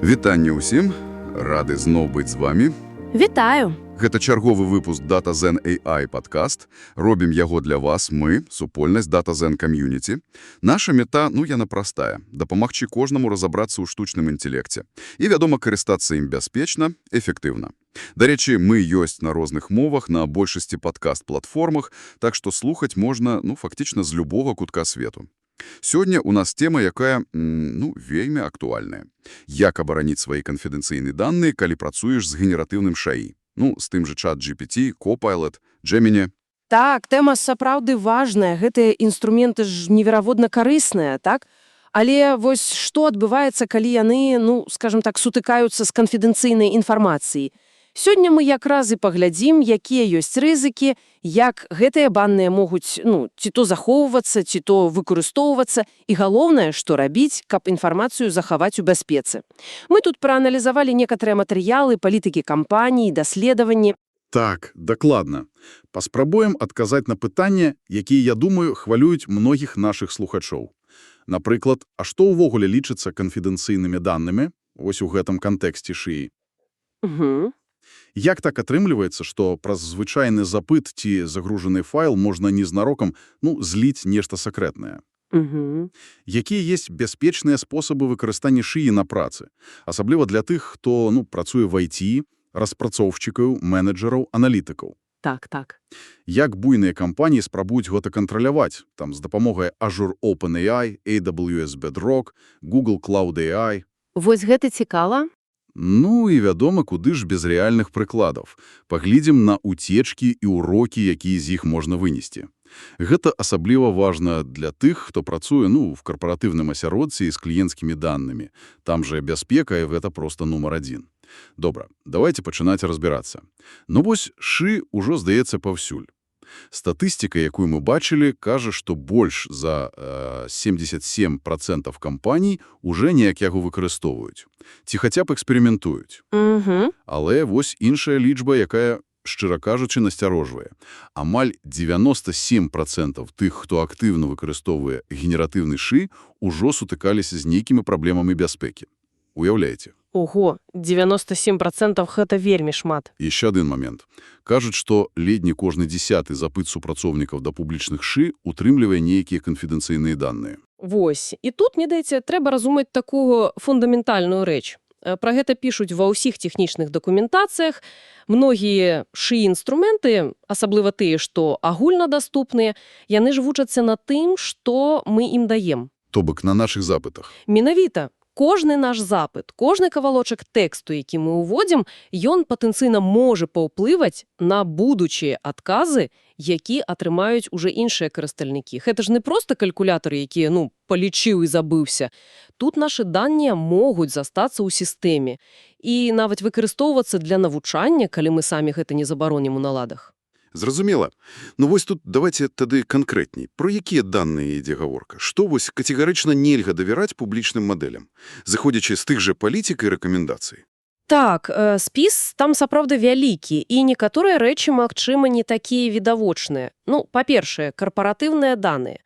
Вітанне ўсім, рады зноў быць з вами. Вітаю! Гэта чарговы выпуск DataZen AI падкаст. Робім яго для вас мы, супольнасць DataZen Community. Наша мета, яна простая – дапамагчы кожнаму разабрацца ў штучным інтелекце. І, вядома, карыстацца ім бяспечна, эфектыўна. Дарэчы, мы ёсць на розных мовах, на большасці падкаст-платформах, так што слухаць можна, фактычна з любога кутка свету. Сёння у нас тема, якая, вельмі актуальная. Як абараніць свае канфідэнцыйныя даныя, калі працуеш з генератыўным ШАІ? З тым же ChatGPT, Copilot, Gemini. Так, тэма сапраўды важная. Гэтыя інструменты ж неверагодна карысныя, так? Але вось што адбываецца, калі яны, скажем так, сутыкаюцца з канфідэнцыйнай інфармацыяй? Сёння мы якраз і паглядзім, якія ёсць рызыкі, як гэтыя даныя могуць, ці то захоўвацца, ці то выкарыстоўвацца, і галоўнае, што рабіць, каб інфармацыю захаваць у бяспецы. Мы тут прааналізавалі некаторыя матэрыялы, палітыкі кампаній, даследаванні. Так, дакладна. Паспрабуем адказаць на пытанне, якія, я думаю, хвалююць многіх нашых слухачоў. Напрыклад, а што ўвогуле лічыцца канфідэнцыйнымі данымі, вось у гэтым кантэксце ШАІ? Як так атрымліваецца, што праз звычайны запыт ці загружаны файл можна незнарокам, зліць нешта сакрэтнае? Якія ёсць бяспечныя спосабы выкарыстання ШАІ на працы? Асабліва для тых, хто, працуе в IT, распрацоўшчыкаў, менеджераў, аналітыкаў. Так. Як буйныя кампаніі спрабуюць гэта кантраляваць, з дапамогай Azure OpenAI, AWS Bedrock, Google Cloud AI? Вось гэта цікава. І вядома, куды ж без рэальных прыкладаў. Паглядзім на уцечкі і ўрокі, якія з іх можна вынесці. Гэта асабліва важна для тых, хто працуе, в карпаратыўным асяроддзі з кліенцкімі данымі. Там жа бяспека, і гэта проста нумар адзін. Добра, давайте пачынаць разбірацца. Вось ШАІ ўжо, здаецца, паўсюль. Статыстыка, якую мы бачылі, кажа, што больш за 77% кампаній уже неяк яго выкарыстоўваюць. Ці хаця б эксперыментуюць. Але вось іншая лічба, якая, шчыра кажучы, насцярожвае. Амаль 97% тых, хто актыўна выкарыстоўвае генератыўны ШАІ, ужо сутыкаліся з нейкімі праблемамі бяспекі. Уяўляеце? Ого, 97% гэта вельмі шмат. Яшчэ адзін момент. Кажуць, што ледзь не кожны 10-ы запыт супрацоўнікаў да публічных ШАІ утрымлівае нейкія канфідэнцыйныя даныя. Вось. І тут, мне здаецца, трэба разумець такую фундаментальную рэч. Пра гэта пішуць ва ўсіх тэхнічных дакументацыях. Многія ШАІ-інструменты, асабліва тыя, што агульнадаступныя, яны ж вучацца на тым, што мы ім даем. То бок на нашых запытах. Менавіта. Кожны наш запыт, кожны кавалочак тэксту, які мы ўводзім, ён патэнцыйна можа паўплываць на будучыя адказы, які атрымаюць уже іншыя карыстальнікі. Гэта ж не проста калькулятары, якія, палічыў і забыўся. Тут нашы даныя могуць застацца ў сістэме і нават выкарыстоўвацца для навучання, калі мы самі гэта не забаронім у наладах. Зразумела. Вось тут давайте тады канкрэтней. Про якія даныя ідзе гаворка? Што вось катэгарычна нельга давяраць публічным мадэлям, заходзячы з тых жа палітык і рэкамендацый? Так, спіс там сапраўды вялікі, і некаторыя рэчы, магчыма, не такія відавочныя. Па-першае, карпаратыўныя даныя.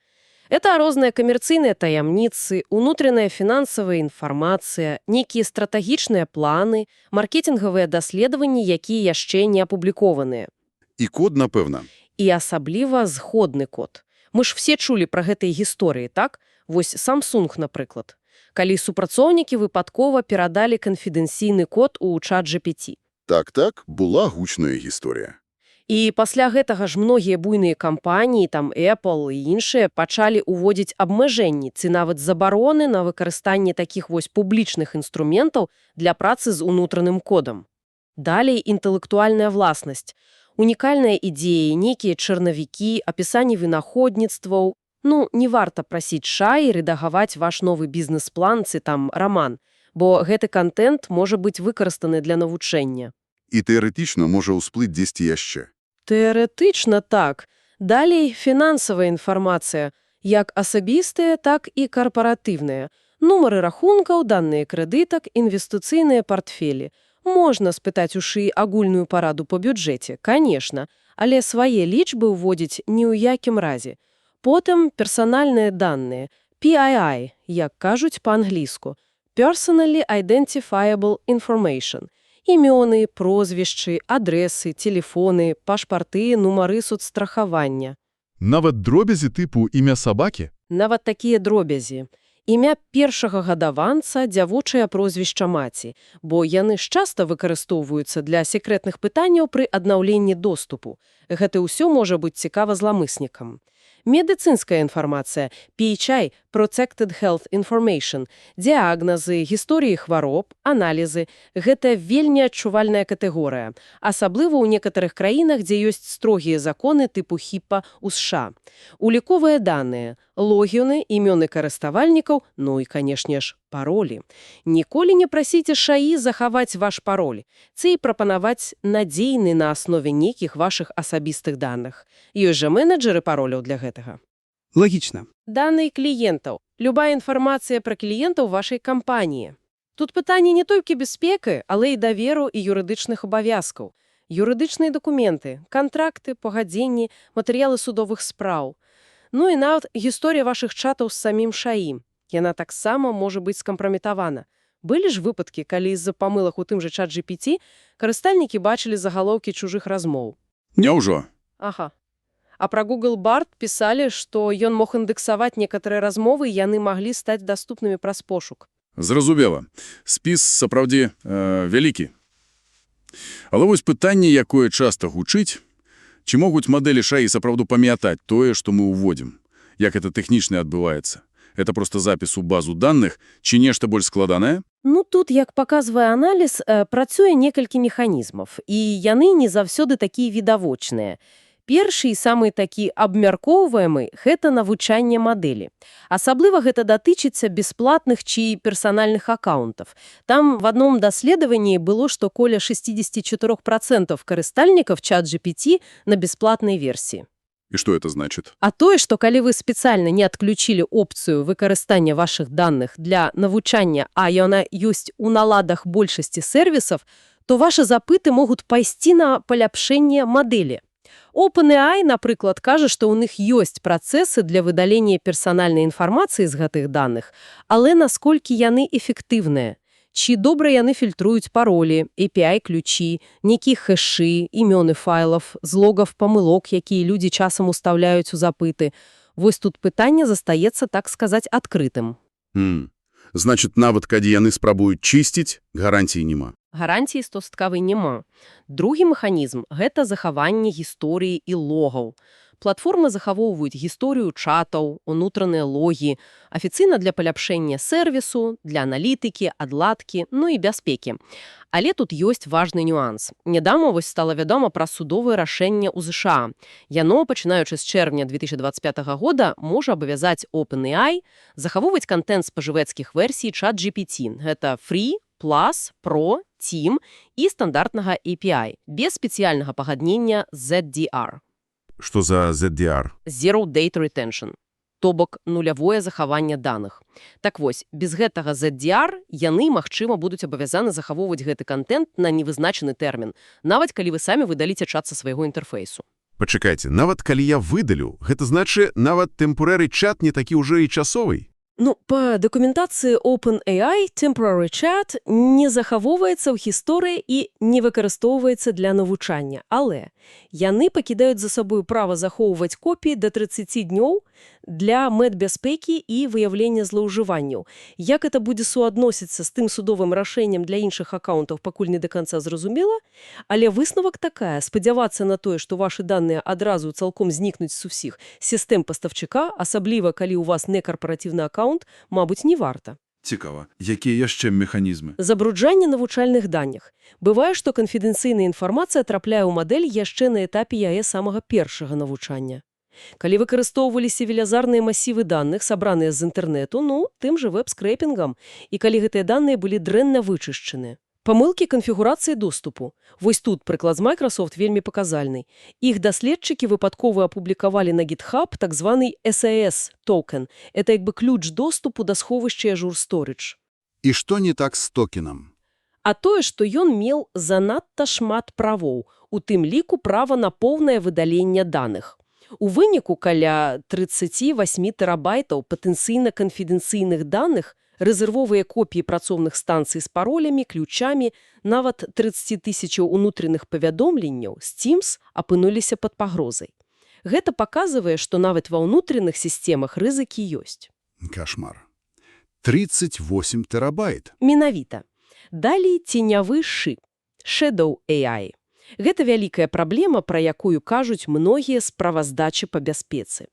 Это розныя камерцыйныя таямніцы, унутраная фінансавая інфармацыя, нейкія стратэгічныя планы, маркетынгавыя даследаванні, якія яшчэ не апублікованыя. І код, напэўна. І асабліва згодны код. Мы ж все чулі пра гэтыя гісторыі, так? Вось Samsung, напрыклад. Калі супрацоўнікі выпадкова перадалі канфідэнцыйны код у ChatGPT. Так, была гучная гісторыя. І пасля гэтага ж многія буйныя кампаніі, Apple і іншыя, пачалі ўводзіць абмежэнні ці нават забароны на выкарыстанне такіх вось публічных інструментаў для працы з унутраным кодам. Далей інтэлектуальная власнасць. Унікальныя ідэі, нейкія чарнавікі, апісанні вынаходніцтваў. Не варта прасіць ШАІ рэдагаваць ваш новы бізнес-план ці раман, бо гэты кантэнт можа быць выкарыстаны для навучання. І тэарэтычна можа ўсплыць дзесьці яшчэ. Тэарэтычна так. Далей фінансавая інфармацыя, як асабістая, так і карпаратыўная. Нумары рахункаў, даныя крэдытак, інвестыцыйныя партфелі. Можна спытаць у ШАІ агульную параду по бюджэце, канешне, але свае лічбы ўводзіць ні ў якім разе. Потым персанальныя даныя, PII, як кажуць па-англійску. Personally identifiable information. Імёны, прозвішчы, адрэсы, тэлефоны, пашпарты, нумары соцстрахавання. Нават дробязі типу імя сабакі? Нават такія дробязі. Імя першага гадаванца, дзявочае прозвішча маці, бо яны ж часта выкарыстоўваюцца для секрэтных пытанняў пры аднаўленні доступу. Гэта ўсё можа быць цікава зламыснікам. Медыцынская інфармацыя, PHI – Protected Health Information, дыягназы, гісторыі хвароб, аналізы – гэта вельмі адчувальная катэгорыя, асабліва ў некаторых краінах, дзе ёсць строгія законы тыпу HIPAA ў США. Уліковыя даныя, логіны, імёны карыставальнікаў, ну і, канешне ж, паролі. Ніколі не прасіце ШАІ захаваць ваш пароль, ці прапанаваць надзейны на аснове нейкіх вашых асабістых даных. Ёсць жа менеджеры пароляў для гэтага. Лагічна. Даныя кліентаў. Любая інфармацыя пра кліентаў вашай кампаніі. Тут пытанне не толькі бяспекі, але і даверу і юрыдычных абавязкаў. Юрыдычныя дакументы, кантракты, пагадзенні, матэрыялы судовых спраў. Ну і нават гісторыя вашых чатаў з самім ШАІ. Яна таксама можа быць скампраметавана. Былі ж выпадкі, калі з-за памылак у тым жа ChatGPT карыстальнікі бачылі загалоўкі чужых размоў. Няўжо? Ага. А пра Google Bard пісалі, што ён мог індэксаваць некаторыя размовы, і яны маглі стаць даступнымі праз пошук. Зразумела. Спіс сапраўдзе вялікі. Але вось пытанне, якое часта гучыць, ці могуць мадэлі ШАІ сапраўду памятаць тое, што мы ўводзім? Як это тэхнічна адбываецца? Это просто запіс у базу даных, ці нешта больш складанае? Ну, тут, як паказвае аналіз, працуе некалькі механізмаў, і яны не заўсёды такія відавочныя. Першы і самы такі абмяркоўваемы – гэта навучанне мадэлі. Асабліва гэта датычыцца бясплатных ці персанальных акаунтаў. Там в адном даследаванні было, што коля 64% карыстальнікаў ChatGPT на бясплатнай версіі. І што это значыць? А тое, што калі вы спецыяльна не адключылі опцыю выкарыстання вашых даных для навучання, а яна ёсць у наладах большасці сервісаў, то вашы запыты могуць пайсці на паляпшэнне мадэлі. OpenAI, напрыклад, кажа, што ў них ёсць працэсы для выдалення персанальнай інфармацыі з гэтых даных, але насколькі яны эфектыўныя? Ці добра яны фільтруюць паролі, API-ключі, нейкія хэшы, імёны файлаў, злогаў памылок, якія людзі часам устаўляюць у запыты. Вось тут пытанне застаецца, так сказаць, адкрытым. Значыць, нават калі яны спрабуюць чысціць, гарантыі няма. Гарантіі 100% няма. Другі механізм – гэта захаванне гісторыі і логаў. Платформы захавоўваюць гісторыю чатаў, унутраныя логі, афіцыйна для паляпшэння сервісу, для аналітыкі, адладкі, ну і бяспекі. Але тут ёсць важны нюанс. Нядаўна вось стала вядома пра судовае рашэнне ў ЗША. Яно, пачынаючы з чэрвеня 2025 года, можа абавязаць OpenAI захавоўваць кантэнт спажывецкіх версій ChatGPT. Гэта Free, Plus, Pro, Team і стандартнага API, без спецыяльнага пагаднення ZDR. Што за ZDR? Zero Data Retention, то бок нулявое захаванне даных. Так вось, без гэтага ZDR яны, магчыма, будуць абавязаны захавоўваць гэты кантэнт на невызначаны тэрмін, нават калі вы самі выдаліце чат са свайго інтэрфейсу. Пачакайце, нават калі я выдалю, гэта значыць, нават temporary чат не такі ўжо і часовый? Ну, па дакументацыі OpenAI temporary chat не захавоўваецца ў гісторыі і не выкарыстоўваецца для навучання, але яны пакідаюць за сабою права захоўваць копіі да 30 днёў для мэт бяспекі і выяўлення злоўжыванняў. Як это будзе суадносіцца з тым судовым рашэннем для іншых акаунтаў, пакуль не да канца зразумела, але высновак такая: спадзявацца на тое, што вашы даныя адразу цалком знікнуць з усіх сістэм пастаўшчыка, асабліва калі ў вас не карпаратыўны акаунт, мабыць, не варта. Цікава, якія яшчэ механізмы? Забруджанне навучальных даных. Бывае, што канфідэнцыйная інфармацыя трапляе ў мадэль яшчэ на этапе яе самага першага навучання. Калі выкарыстоўваліся велязарныя масівы даных, сабраныя з інтэрнэту, ну, тым жа вэб-скрэпінгам, і калі гэтыя даныя былі дрэнна вычышчаны. Памылкі канфігурацыі доступу. Вось тут прыклад з Microsoft вельмі паказальны. Іх даследчыкі выпадкова апублікавалі на GitHub так званы SAS токен. Это як бы ключ доступу да сховішча Azure Storage. І што не так з токенам? А тое, што ён меў занадта шмат правоў, у тым ліку права на поўнае выдаленне даных. У выніку каля 38 тэрабайтаў патэнцыйна канфідэнцыйных даных Рэзервовыя копіі працоўных станцый з паролямі, ключамі, нават 30 тысячаў унутраных павядомленняў з Teams апынуліся пад пагрозай. Гэта паказвае, што нават ва ўнутраных сістэмах рызыкі ёсць. Кошмар. 38 терабайт. Менавіта. Далей ценявы ШИ – Shadow AI. Гэта вялікая праблема, пра якую кажуць многія справаздачы па бяспецы.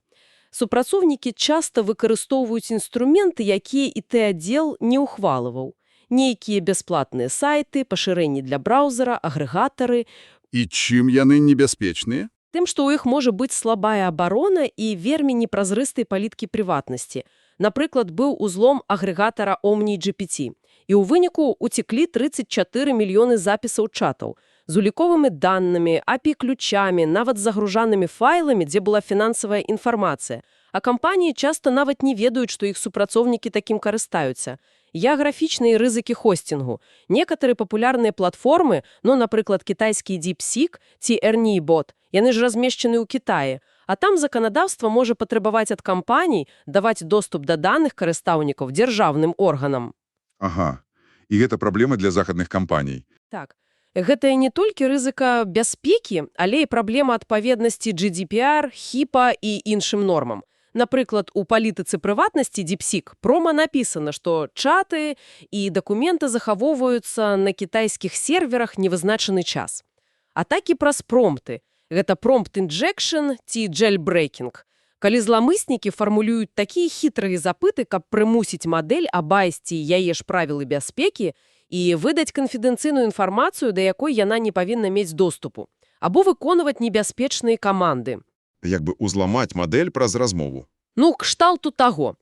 Супрацоўнікі часта выкарыстоўваюць інструменты, якія ІТ-аддзел не ўхвалываў. Нейкія бясплатныя сайты, пашырэнні для браўзера, агрэгатары. І чым яны небяспечныя? Тым, што ў іх можа быць слабая абарона і вельмі непразрыстай паліткі прыватнасці. Напрыклад, быў узлом агрэгатара OmniGPT. І ў выніку уцеклі 34 мільёны запісаў чатаў з уліковымі данымі, API-ключамі, нават загружанымі файламі, дзе была фінансавая інфармацыя. А кампаніі часта нават не ведаюць, што іх супрацоўнікі такім карыстаюцца. Геаграфічныя рызыкі хостингу. Некаторыя папулярныя платформы, напрыклад, кітайскі DeepSeek ці ERNIE-бот, яны ж размешчаны ў Кітаі, а там заканадаўства можа патрабаваць ад кампаній даваць доступ да даных карыстаўнікаў дзяржаўным органам. Ага. І гэта праблема для захадных кампаній. Так. Гэта не толькі рызыка бяспекі, але і праблема адпаведнасці GDPR, HIPAA і іншым нормам. Напрыклад, у палітыцы прыватнасці DeepSeek прома напісана, што чаты і дакументы захавоўваюцца на кітайскіх серверах невызначаны час. Атакі праз промпты – гэта prompt injection ці jailbreaking. Калі зламыснікі фармулююць такія хітрыя запыты, каб прымусіць мадэль абайсці яе ж правілы бяспекі і выдаць канфідэнцыйную інфармацыю, да якой яна не павінна мець доступу, або выконваць небяспечныя каманды. Як бы узламаць мадэль праз размову. Кшталту таго.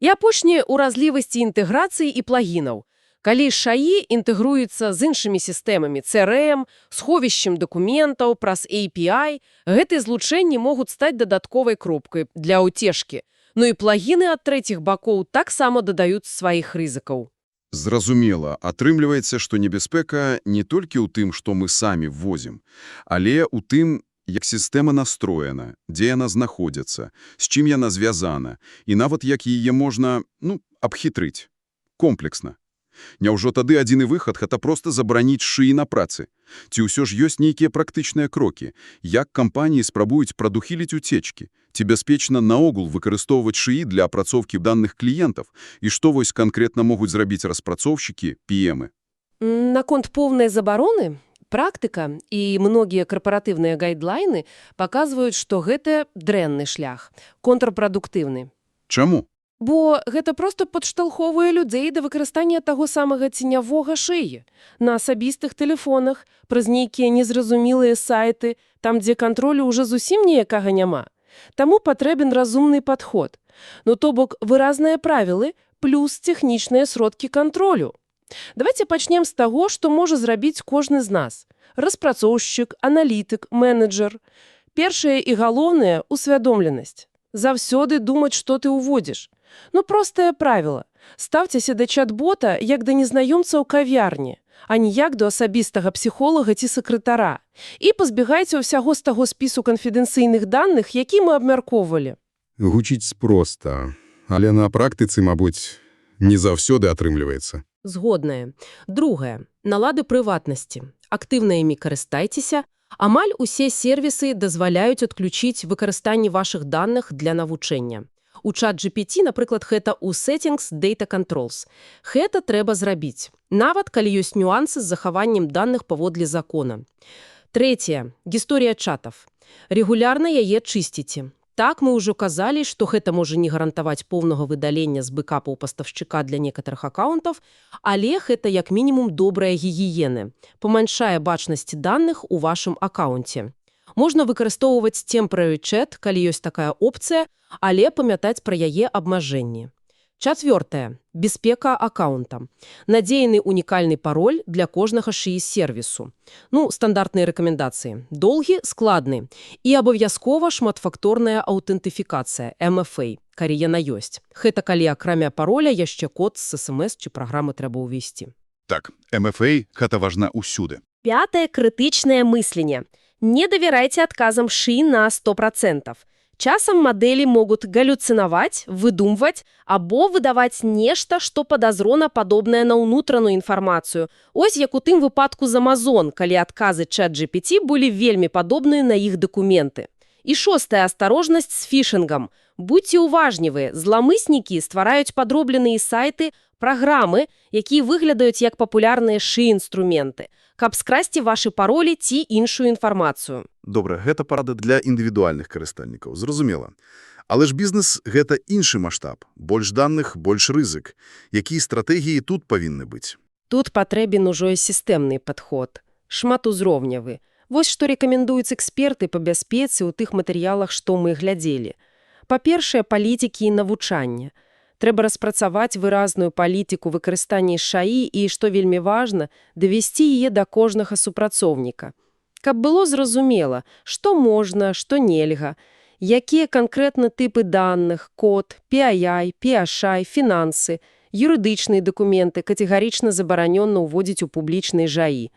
І апошняе – уразлівасці інтэграцыі і плагінаў. Калі ШАІ інтэгруецца з іншымі сістэмамі CRM, сховішчам дакументаў праз API, гэтыя злучэнні могуць стаць дадатковай кропкай для ўцежкі. І плагіны ад трэціх бакоў таксама дадаюць сваіх рызыкаў. Зразумела, атрымліваецца, што небяспека не толькі ў тым, што мы самі ввозім, але ў тым, як сістэма настроена, дзе яна знаходзіцца, з чым яна звязана, і нават як яе можна, абхітрыць. Комплексна. Няўжо тады адзіны выхад – гэта проста забараніць ШИ на працы? Ці ўсё ж ёсць нейкія практычныя крокі? Як кампаніі спрабуюць прадухіліць уцечкі? Ці бяспечна наогул выкарыстоўваць ШИ для апрацоўкі даных кліентаў? І што вось канкрэтна могуць зрабіць распрацоўшчыкі, PM-ы? Наконт поўнай забароны, практыка і многія карпаратыўныя гайдлайны паказваюць, што гэта дрэнны шлях, контрпрадуктыўны. Чаму? Бо гэта проста падшталхоўвае людзей да выкарыстання таго самага ценявога ШИ на асабістых тэлефонах, праз нейкія незразумелыя сайты, там, дзе кантролю ўжо зусім ніякага няма. Таму патрэбен разумны падход. То бок выразныя правілы плюс тэхнічныя сродкі кантролю. Давайте пачнем з таго, што можа зрабіць кожны з нас. Распрацоўшчык, аналітык, менеджер. Першае і галоўнае – усвядомленасць. Заўсёды думаць, што ты ўводзіш. Простае правіла. Ставцеся да чат-бота, як да незнаёмца ў кавярні, а не як да асабістага псіхолага ці сакратара. І пазбегайце ўсяго з таго спісу канфідэнцыйных даных, які мы абмяркоўвалі. Гучыць проста, але на практыцы, мабуць, не заўсёды атрымліваецца. Згоднае. Другае. Налады прыватнасці. Актыўна імі карыстайцеся. Амаль усе сервісы дазваляюць адключіць выкарыстанне вашых даных для навучання. У ChatGPT, напрыклад, гэта ў Settings Data Controls. Гэта трэба зрабіць, нават калі ёсць нюансы з захаваннем даных паводле закона. Трэцяе. Гісторыя чатаў. Регулярна яе чысціце. Так, мы ўжо казалі, што гэта можа не гарантаваць поўнага выдалення з бэкапаў паставшчыка для некаторых акаунтаў, але гэта як мінімум добрая гігіена, памяншае бачнасць даных у вашым акаунце. Можна выкарыстоўваць temporary chat, калі ёсць такая опцыя, але памятаць пра яе абмежэнні. Чацвёртае. Бяспека акаунта. Надзейны унікальны пароль для кожнага ШИ-сервісу. Стандартныя рэкамендацыі. Доўгі, складны. І абавязкова шматфакторная аўтэнтыфікацыя, MFA, калі яна ёсць. Гэта калі акрамя пароля яшчэ код з SMS ці праграмы трэба ўвесці. Так, MFA – гэта важна ўсюды. Пятое – критичное мысление. Не доверяйте отказам ШИ на 100%. Часам мадэлі могуць галюцынаваць, выдумваць або выдаваць нешта, што падазрона падобнае на ўнутраную інфармацыю. Ось як у тым выпадку з Amazon, калі адказы ChatGPT былі вельмі падобныя на іх дакументы. І шостая асторожнасць з фішынгам. Будьце уважнівыя, зламыснікі ствараюць падробленыя сайты, праграмы, якія выглядаюць як папулярныя шы-інструменты, каб скрасці вашы паролі ці іншую інфармацыю. Добра, гэта парада для індывідуальных карыстальнікаў, зразумела. Але ж бізнес – гэта іншы маштаб, больш даных, больш рызык. Якія стратэгіі тут павінны быць? Тут патрэбен ужо і сістэмны падход, шматузроўнявы. Вось што рэкамендуюць эксперты па бяспецы ў тых матэрыялах, што мы глядзелі. Па-першае, палітыкі і навучання. Трэба распрацаваць выразную палітыку выкарыстання ШАІ і, што вельмі важна, давесці яе да кожнага супрацоўніка. Каб было зразумела, што можна, што нельга, якія канкрэтна тыпы даных, код, PII, PHI, фінансы, юрыдычныя дакументы катэгарычна забаранёна ўводзіць у публічнай ЖАІ,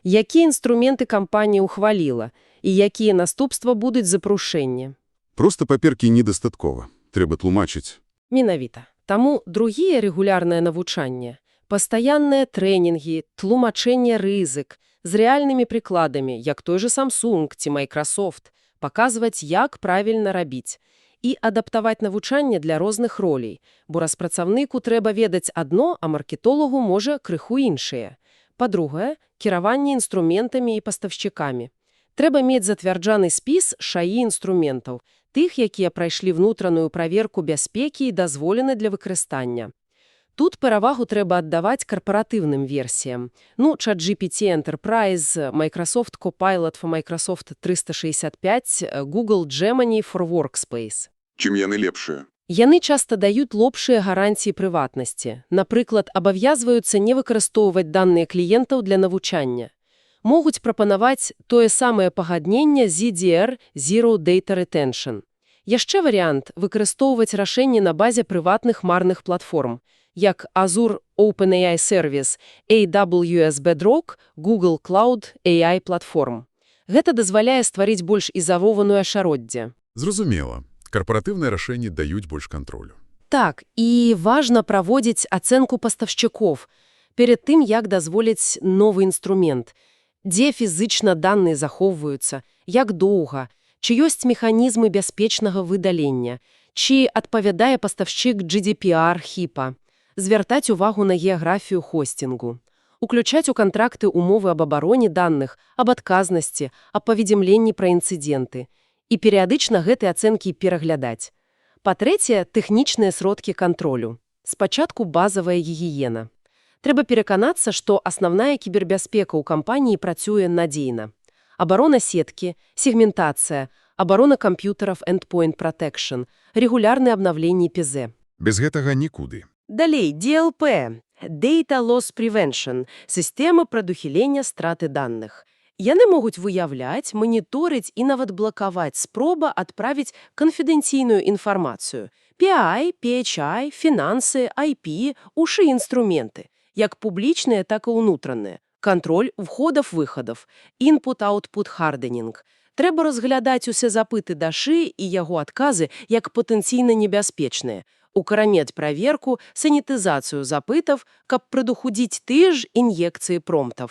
якія інструменты кампанія ўхваліла і якія наступства будуць за парушэнне. Проста паперкі недастаткова. Трэба тлумачыць. Менавіта. Таму другія рэгулярнае навучанне, пастаянныя трэнінгі, тлумачэнне рызык з рэальнымі прыкладамі, як той же Samsung ці Microsoft, паказваць, як правільна рабіць, і адаптаваць навучанне для розных ролей, бо распрацаўніку трэба ведаць адно, а маркетолагу можа крыху іншае. Па-другае, кіраванне інструментамі і пастаўшчыкамі. Трэба мець зацвярджаны спіс ШАІ інструментаў, тых, якія прайшлі внутраную праверку бяспекі і дазволены для выкарыстання. Тут перавагу трэба аддаваць карпаратыўным версіям. ChatGPT Enterprise, Microsoft Copilot for Microsoft 365, Google Gemini for Workspace. Чым яны лепшыя? Яны часта даюць лепшыя гарантіі прыватнасці. Напрыклад, абавязваюцца не выкарыстоўваць даныя кліентаў для навучання. Могуць прапанаваць тое самае пагадненне ZDR – Zero Data Retention. Яшчэ варыянт – выкарыстоўваць рашэнні на базе прыватных марных платформ, як Azure OpenAI Service, AWS Bedrock, Google Cloud AI Platform. Гэта дазваляе стварыць больш ізалованае ашароддзе. Зразумела. Карпаратыўныя рашэнні даюць больш кантролю. Так, і важна праводзіць ацэнку пастаўшчыкоў перад тым, як дазволіць новы інструмент, дзе фізычна даныя захоўваюцца, як доўга, ці ёсць механізмы бяспечнага выдалення, ці адпавядае пастаўшчык GDPR, HIPAA, звяртаць увагу на геаграфію хостингу, уключаць у кантракты умовы аб абароне даных, аб адказнасці, аб паведамленні пра інцыдэнты і перыядычна гэтыя ацэнкі пераглядаць. Па-трэцяе, тэхнічныя сродкі кантролю. Спачатку базавая гігіена. Трэба пераканацца, што асноўная кібербяспека ў кампаніі працуе надзейна. Абарона сеткі, сегментацыя, абарона камп'ютараў Endpoint Protection, рэгулярныя абнаўленні ПЗ. Без гэтага нікуды. Далей, DLP – Data Loss Prevention – сістэма прадухілення страты даных. Яны могуць выяўляць, маніторыць і нават блакаваць спроба адправіць канфідэнцыйную інфармацыю. PII, PHI, фінансы, IP, ушы інструменты. Як публічныя, так і ўнутраныя. Кантроль входаў-выхадаў, input-output hardening. Трэба разглядаць усе запыты да ШИ і яго адказы як патэнцыйна небяспечныя. Укаранець праверку, санітызацыю запытаў, каб прадухудзіць тыя ж ін'екцыі промптаў.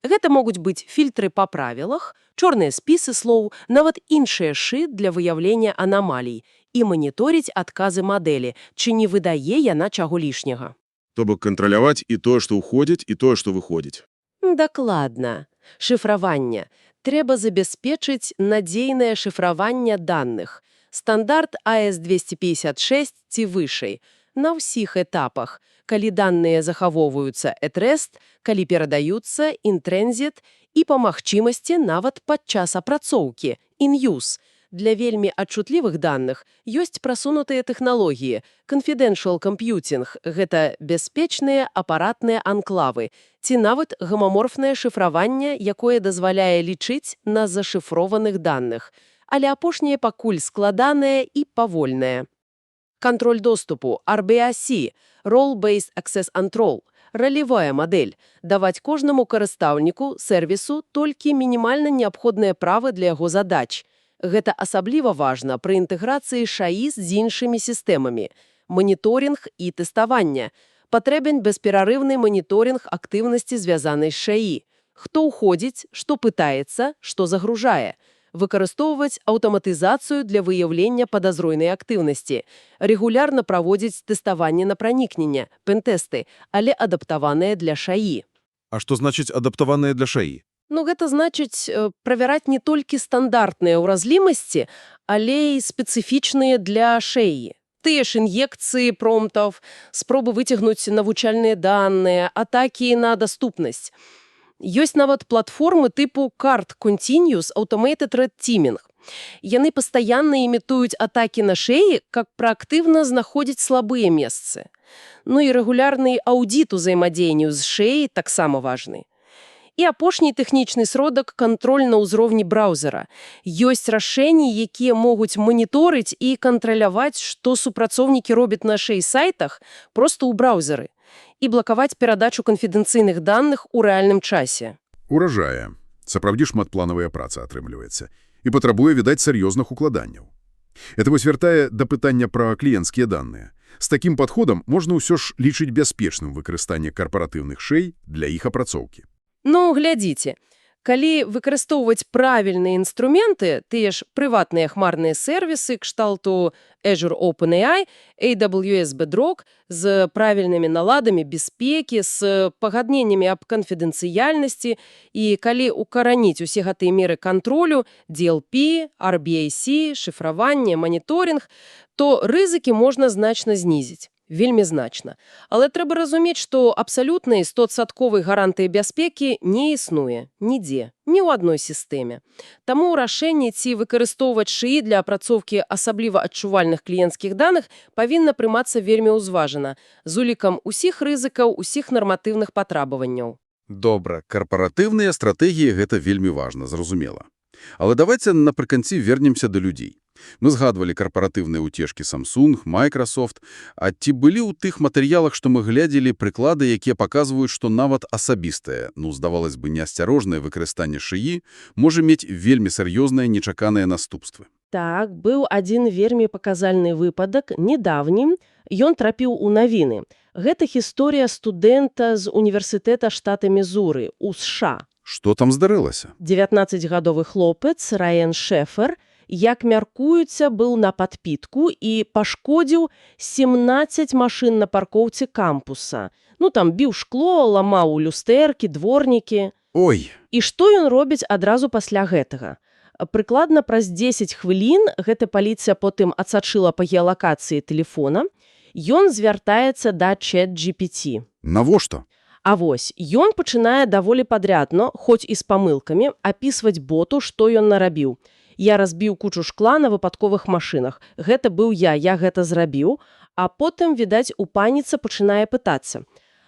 Гэта могуць быць фільтры па правілах, чорныя спісы слоў, нават іншыя ШИ для выяўлення анамалій і маніторыць адказы мадэлі, ці не выдае яна чаго лішняга. То бок кантраляваць і тое, што ўходзіць, і тое, што выходзіць. Дакладна. Шыфраванне. Трэба забяспечыць надзейнае шыфраванне даных. Стандарт AES-256 ці вышэй. На ўсіх этапах. Калі даныя захавоўваюцца at rest, калі перадаюцца in-transit і па магчымасці нават падчас апрацоўкі in-use. Для вельмі адчутлівых даных ёсць прасунутыя тэхналогіі. Confidential computing – гэта бяспечныя апаратныя анклавы, ці нават гамаморфнае шыфраванне, якое дазваляе лічыць на зашыфрованых даных. Але апошняе пакуль складанае і павольнае. Кантроль доступу, RBAC – Role-Based Access Control – ролевая мадэль, даваць кожнаму карыстаўніку, сервісу толькі мінімальна неабходныя правы для яго задач, Гэта асабліва важна пры інтэграцыі ШАІ з іншымі сістэмамі. Маніторинг і тэставанне. Патрэбен бесперарыўны маніторинг актыўнасці, звязанай з ШАІ. Хто ўходзіць, што пытаецца, што загружае. Выкарыстоўваць аўтаматызацыю для выяўлення падазройнай актыўнасці. Рэгулярна праводзіць тэставанне на пранікнення, пентэсты, але адаптаваныя для ШАІ. А што значыць адаптаваныя для ШАІ? Гэта значыць правяраць не толькі стандартныя ўразлімасці, але і спецыфічныя для ШАІ. Тыя ж ін'екцыі промптаў, спробы выцягнуць навучальныя даныя, атакі на даступнасць. Ёсць нават платформы тыпу Card Continuous Automated Red Teaming. Яны пастаянна імітуюць атакі на ШАІ, каб праактыўна знаходзіць слабыя месцы. І рэгулярны аўдзіт узаемадзеянню з ШАІ таксама важны. І апошні тэхнічны сродак – кантроль на ўзроўні браўзера. Ёсць рашэнні, якія могуць маніторыць і кантраляваць, што супрацоўнікі робяць на ШАІ-сайтах проста ў браўзеры і блакаваць перадачу канфідэнцыйных даных у рэальным часе. Уражае. Сапраўды шматпланавая праца атрымліваецца. І патрабуе, відаць, сур'ёзных укладанняў. Это вось вяртае да пытання пра кліенцкія даныя. З такім падходам можна ўсё ж лічыць бяспечным выкарыстанне карпаратыўных ШАІ для іх апрацоўкі. Глядзіце, калі выкарыстоўваць правільныя інструменты, тыя ж прыватныя хмарныя сервісы кшталту Azure OpenAI, AWS Bedrock з правільнымі наладамі бяспекі, з пагадненнямі аб канфідэнцыяльнасці і калі укараніць усе гэтыя меры кантролю, DLP, RBAC, шыфраванне, маніторинг, то рызыкі можна значна знізіць. Вельмі значна. Але трэба разумець, што абсалютнай 100% гарантыі бяспекі не існуе нідзе, ні ў адной сістэме. Таму рашэнне ці выкарыстоўваць ШАІ для апрацоўкі асабліва адчувальных кліенцкіх даных павінна прымацца вельмі ўзважана, з улікам усіх рызыкаў, усіх нарматыўных патрабаванняў. Добра, карпаратыўныя стратэгіі – гэта вельмі важна, зразумела. Але давайце напрыканцы вернемся да людзей. Мы згадвалі карпаратыўныя ўцешкі Samsung, Microsoft, а ці былі ў тых матэрыялах, што мы глядзелі, прыклады, якія паказваюць, што нават асабістае, здавалось бы, неасцярожнае выкарыстанне ШАІ можа мець вельмі сур'ёзныя нечаканыя наступствы? Так, быў адзін вельмі паказальны выпадак, недавні, ён трапіў у навіны. Гэта гісторыя студэнта з універсітэта штата Мізуры, у США. Што там здарылася? 19-гадовы хлопец Райан Шефер, як мяркуецца, быў на падпітку і пашкодзіў 17 машын на паркоўцы кампуса. Там біў шкло, ламаў люстэркі, дворнікі. Ой! І што ён робіць адразу пасля гэтага? Прыкладна праз 10 хвілін гэта паліцыя потым адсачыла па геалакацыі тэлефона. Ён звяртаецца да ChatGPT. Навошта? А вось, ён пачынае даволі падрядна, хоць і з памылкамі, апісваць боту, што ён нарабіў. Я разбіў кучу шкла на выпадковых машынах. Гэта быў я гэта зрабіў, а потым, відаць, у паніцы пачынае пытацца.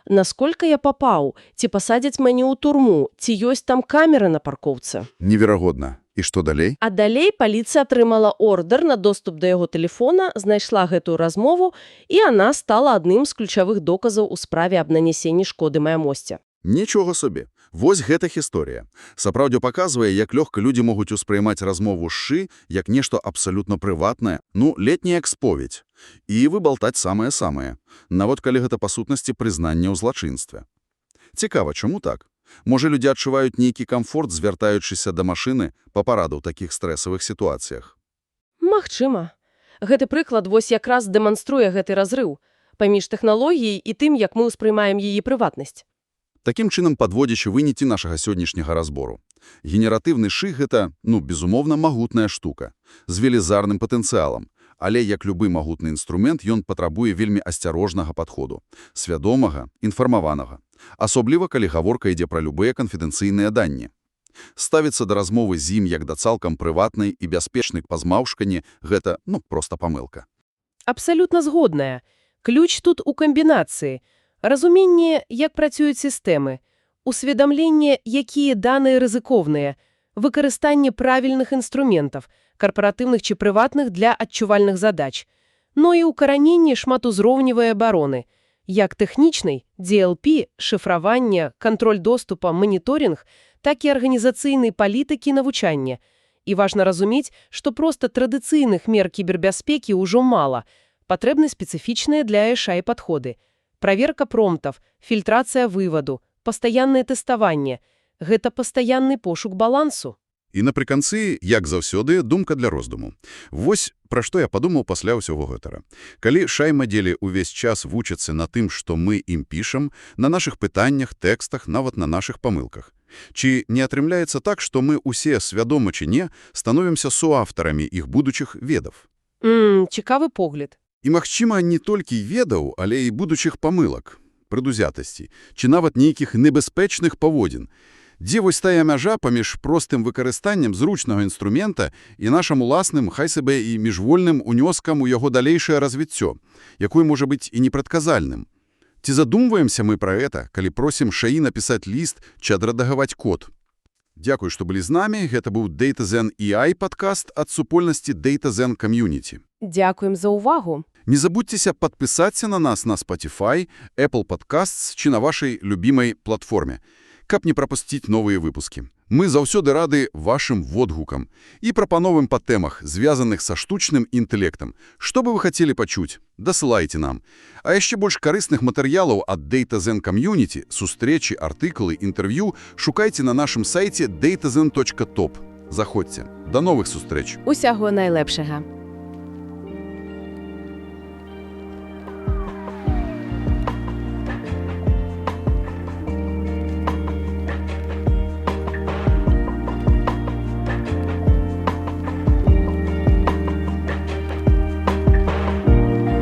Насколькі я папаў? Ці пасадзяць мяне ў турму? Ці ёсць там камеры на паркоўцы? Неверагодна. І што далей? А далей паліцыя атрымала ордэр на доступ да яго тэлефона, знайшла гэтую размову, і яна стала адным з ключавых доказаў у справе аб нанясенні шкоды маямосце. Нічога собі. Вось гэта гісторыя. Сапраўдзе паказвае, як лёгка людзі могуць успрымаць размову з ШАІ як нешта абсалютна прыватнае, летняя як споведь, і выбалтаць самае-самае, нават калі гэта па сутнасці прызнанне ў злачынстве. Цікава, чаму так? Можа, людзі адчуваюць нейкі камфорт, звяртаючыся да машыны па параду ў такіх стрэсавых сітуацыях? Магчыма. Гэты прыклад вось якраз дэманструе гэты разрыў паміж тэхналогіяй і тым, як мы ўспрымаем яе прыватнасць. Такім чынам, падводзячы вынікі нашага сённяшняга разбору. Генератыўны ШАІ – гэта, безумоўна, магутная штука, з велізарным патэнцыялам. Але, як любы магутны інструмент, ён патрабуе вельмі асцярожнага падходу, свядомага, інфармаванага. Асобліва, калі гаворка ідзе пра любыя канфідэнцыйныя данні. Ставіцца да размовы з ім як да цалкам прыватнай і бяспечнай пазмаўшкані – гэта, проста памылка. Абсалютна згодная. Ключ тут у камбінацыі. Разуменне, як працююць сістэмы, усведамленне, якія даныя рызыкоўныя, выкарыстанне правільных інструментаў, карпаратыўных ці прыватных для адчувальных задач, і укараненне шматузроўневай абароны, як тэхнічнай, DLP, шыфраванне, кантроль доступа, маніторинг, так і арганізацыйнай палітыкі навучання. І важна разумець, што проста традыцыйных мер кібербяспекі ўжо мала. Патрэбны спецыфічныя для AI падходы. Праверка промптаў, фільтрацыя вываду, пастаяннае тэставанне. Гэта пастаянны пошук балансу. І напрыканцы, як заўсёды, думка для роздуму. Вось пра што я падумаў пасля ўсяго гэтага. Калі шай-мадзелі ўвесь час вучацца на тым, што мы ім пішам, на нашых пытаннях, тэкстах, нават на нашых памылках. Ці не атрымляецца так, што мы ўсе, свядома ці не, становімся суаўтарамі іх будучых ведаў? Цікавы погляд. І, магчыма, не толькі ведаў, але і будучых памылак, прыдузятасці, ці нават нейкіх небяспечных паводзін. Дзе вось тая мяжа паміж простым выкарыстаннем зручнага інструмента і нашым уласным, хай сабе і міжвольным унёскам у яго далейшае развіццё, якое можа быць і непрадказальным. Ці задумваемся мы пра гэта, калі просім шаі напісаць ліст ці адрэдагаваць код? Дзякуй, што былі з намі. Гэта быў DataZen AI падкаст ад супольнасці DataZen Community. Дзякуем за ўвагу. Не забудзьцеся падпісацца на нас на Spotify, Apple Podcasts ці на вашай любімай платформе, каб не прапусціць новыя выпускі. Мы заўсёды рады вашым водгукам і прапановам па тэмах, звязаных са штучным інтэлектам. Што бы вы хацелі пачуць? Дасылайце нам. А яшчэ больш карысных матэрыялаў ад DataZen Community, сустрэчы, артыкулы, інтэрв'ю шукайце на нашым сайце datazen.top. Заходзьце. Да новых сустрэч. Усяго найлепшага.